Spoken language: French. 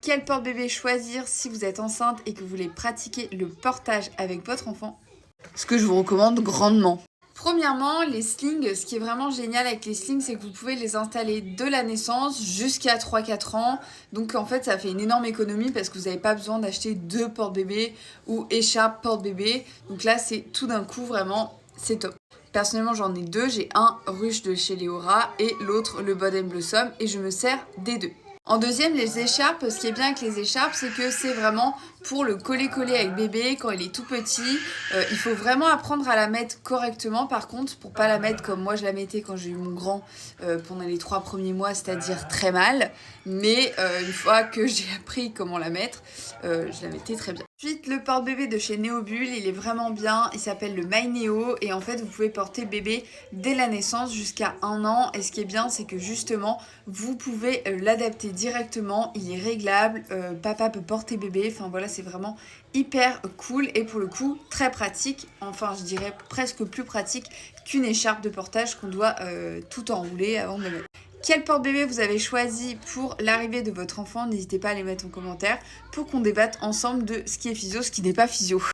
Quel porte-bébé choisir si vous êtes enceinte et que vous voulez pratiquer le portage avec votre enfant? Ce que je vous recommande grandement. Premièrement, les slings, ce qui est vraiment génial avec les slings, c'est que vous pouvez les installer de la naissance jusqu'à 3-4 ans. Donc en fait, ça fait une énorme économie parce que vous n'avez pas besoin d'acheter 2 porte-bébés ou écharpe porte-bébé. Donc là, c'est tout d'un coup vraiment, c'est top. Personnellement, j'en ai 2. J'ai un ruche de chez Léora et l'autre le Bud Blossom et je me sers des 2. En deuxième, les écharpes. Ce qui est bien avec les écharpes, c'est que c'est vraiment pour le coller-coller avec bébé quand il est tout petit. Il faut vraiment apprendre à la mettre correctement, par contre, pour pas la mettre comme moi je la mettais quand j'ai eu mon grand pendant les 3 premiers mois, c'est-à-dire très mal. Mais une fois que j'ai appris comment la mettre, je la mettais très bien. Ensuite, le porte-bébé de chez Neobull, il est vraiment bien. Il s'appelle le My Neo et en fait, vous pouvez porter bébé dès la naissance jusqu'à 1 an. Et ce qui est bien, c'est que justement, vous pouvez l'adapter directement. Il est réglable. Papa peut porter bébé. Enfin voilà, c'est vraiment hyper cool et pour le coup, très pratique. Enfin, je dirais presque plus pratique qu'une écharpe de portage qu'on doit tout enrouler avant de le mettre. Quel porte-bébé vous avez choisi pour l'arrivée de votre enfant? N'hésitez pas à les mettre en commentaire pour qu'on débatte ensemble de ce qui est physio, ce qui n'est pas physio.